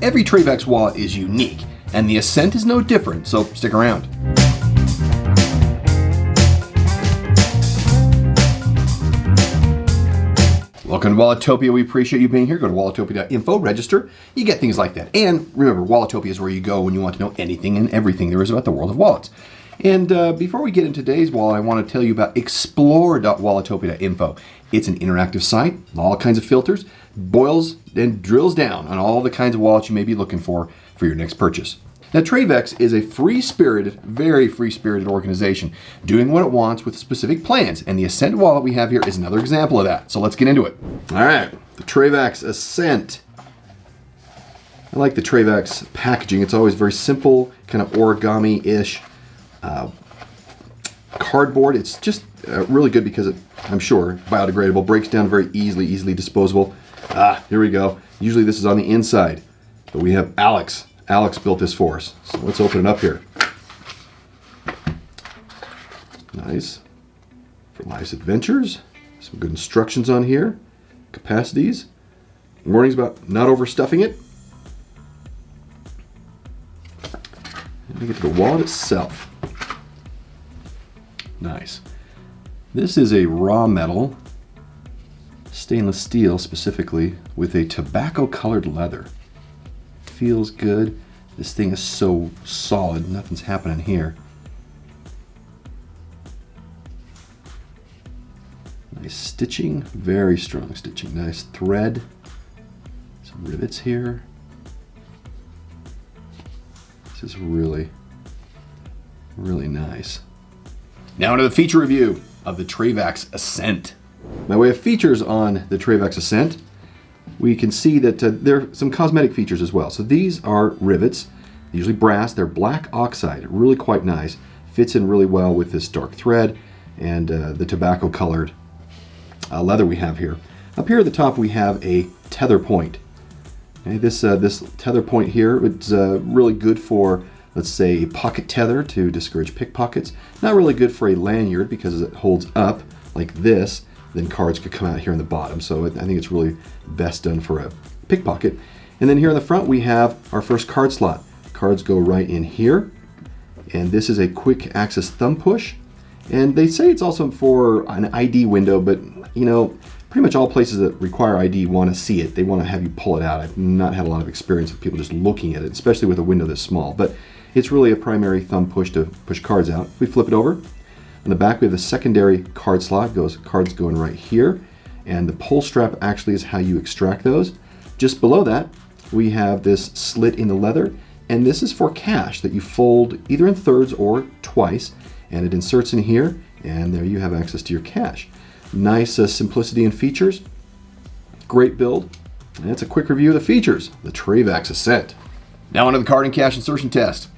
Every Trayvax wallet is unique, and the Ascent is no different, so stick around. Welcome to Walletopia. We appreciate you being here. Go to walletopia.info, register. You get things like that. And remember, Walletopia is where you go when you want to know anything and everything there is about the world of wallets. And before we get into today's wallet, I want to tell you about explore.walletopia.info. It's an interactive site, all kinds of filters, boils and drills down on all the kinds of wallets you may be looking for your next purchase. Now, Trayvax is a free-spirited, very free-spirited organization doing what it wants with specific plans, and the Ascent wallet we have here is another example of that. So let's get into it. All right, the Trayvax Ascent. I like the Trayvax packaging. It's always very simple, kind of origami-ish. Cardboard. It's just really good because it, I'm sure, biodegradable, breaks down very easily disposable. Here we go. Usually this is on the inside, but we have Alex. Alex built this for us. So let's open it up here. Nice. For life's adventures. Some good instructions on here. Capacities. Warnings about not overstuffing it. And we get to the wallet itself. Nice. This is a raw metal, stainless steel specifically, with a tobacco colored leather. Feels good. This thing is so solid, nothing's happening here. Nice stitching, very strong stitching. Nice thread, some rivets here. This is really nice. Now into the feature review of the Trayvax Ascent. By way of features on the Trayvax Ascent, we can see that there are some cosmetic features as well. So these are rivets, usually brass. They're black oxide, really quite nice. Fits in really well with this dark thread and the tobacco colored leather we have here. Up here at the top we have a tether point. Okay, this tether point here, it's really good for, let's say, a pocket tether to discourage pickpockets. Not really good for a lanyard because it holds up like this. Then cards could come out here in the bottom. So I think it's really best done for a pickpocket. And then here in the front we have our first card slot. Cards go right in here. And this is a quick access thumb push. And they say it's also for an ID window, but you know, pretty much all places that require ID want to see it. They want to have you pull it out. I've not had a lot of experience with people just looking at it, especially with a window this small. But it's really a primary thumb push to push cards out. If we flip it over, on the back we have the secondary card slot. Cards going right here, and the pull strap actually is how you extract those. Just below that we have this slit in the leather, and this is for cash that you fold either in thirds or twice, and it inserts in here, and there you have access to your cash. Nice simplicity and features. Great build. And that's a quick review of the features, the Trayvax Ascent. Now onto the card and cash insertion test.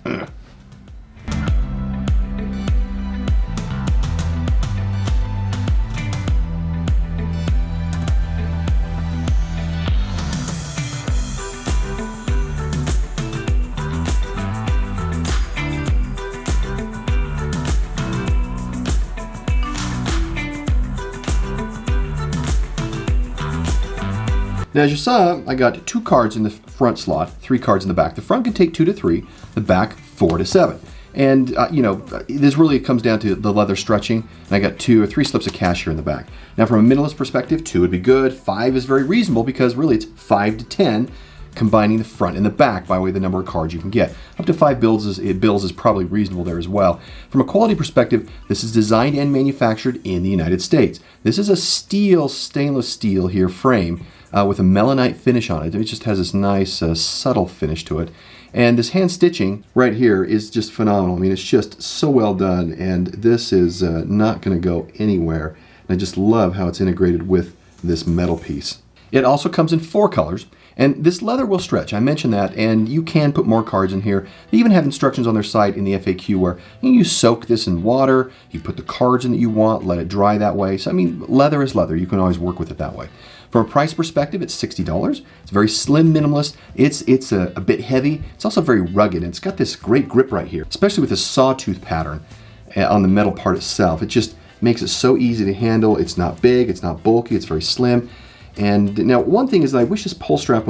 Now, as you saw, I got 2 cards in the front slot, 3 cards in the back. The front can take 2 to 3, the back 4 to 7. And, you know, this really comes down to the leather stretching. And I got 2 or 3 slips of cash here in the back. Now, from a minimalist perspective, 2 would be good. 5 is very reasonable because really it's 5 to 10, combining the front and the back by way of the number of cards you can get. Up to 5 bills is probably reasonable there as well. From a quality perspective, this is designed and manufactured in the United States. This is a stainless steel here frame with a melanite finish on it. It just has this nice subtle finish to it. And this hand stitching right here is just phenomenal. I mean, it's just so well done, and this is not going to go anywhere. And I just love how it's integrated with this metal piece. It also comes in 4 colors, and this leather will stretch. I mentioned that, and you can put more cards in here. They even have instructions on their site in the FAQ where you soak this in water, you put the cards in that you want, let it dry that way. So, I mean, leather is leather. You can always work with it that way. From a price perspective, it's $60. It's very slim, minimalist. It's a bit heavy. It's also very rugged, and it's got this great grip right here, especially with this sawtooth pattern on the metal part itself. It just makes it so easy to handle. It's not big, it's not bulky, it's very slim. And now one thing is that I wish this pull strap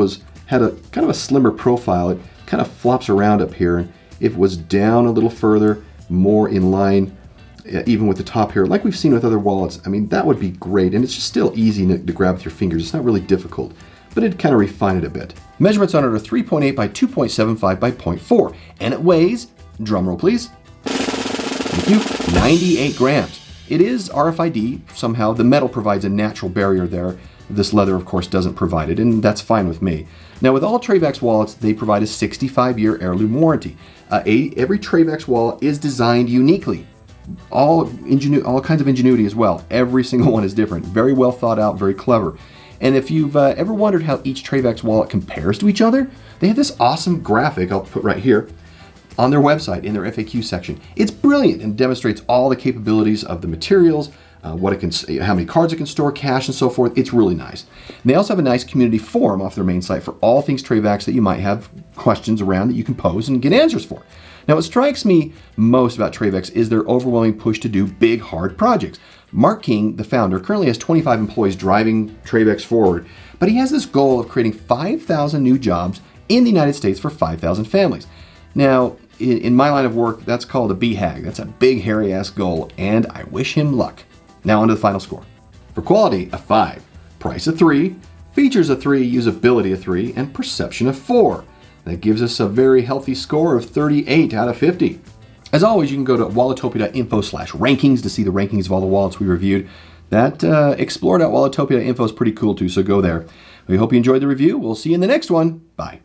had a kind of a slimmer profile. It kind of flops around up here. And if it was down a little further, more in line, even with the top here, like we've seen with other wallets, I mean, that would be great. And it's just still easy to grab with your fingers. It's not really difficult, but it'd kind of refine it a bit. Measurements on it are 3.8 by 2.75 by 0.4, and it weighs, drumroll please, thank you, 98 grams. It is RFID. Somehow the metal provides a natural barrier there. This leather, of course, doesn't provide it, and that's fine with me. Now, with all Trayvax wallets, they provide a 65-year heirloom warranty. Every Trayvax wallet is designed uniquely. All kinds of ingenuity as well. Every single one is different. Very well thought out, very clever. And if you've ever wondered how each Trayvax wallet compares to each other, they have this awesome graphic I'll put right here on their website in their FAQ section. It's brilliant and demonstrates all the capabilities of the materials, what it can, how many cards it can store, cache, and so forth. It's really nice. And they also have a nice community forum off their main site for all things Trayvax that you might have questions around that you can pose and get answers for. Now, what strikes me most about Trayvax is their overwhelming push to do big, hard projects. Mark King, the founder, currently has 25 employees driving Trayvax forward, but he has this goal of creating 5,000 new jobs in the United States for 5,000 families. Now, in my line of work, that's called a BHAG. That's a big, hairy-ass goal, and I wish him luck. Now on to the final score. For quality, a 5. Price, a 3. Features, a 3. Usability, a 3. And perception, a 4. That gives us a very healthy score of 38 out of 50. As always, you can go to walletopia.info/rankings to see the rankings of all the wallets we reviewed. That explore.walletopia.info is pretty cool too, so go there. We hope you enjoyed the review. We'll see you in the next one. Bye.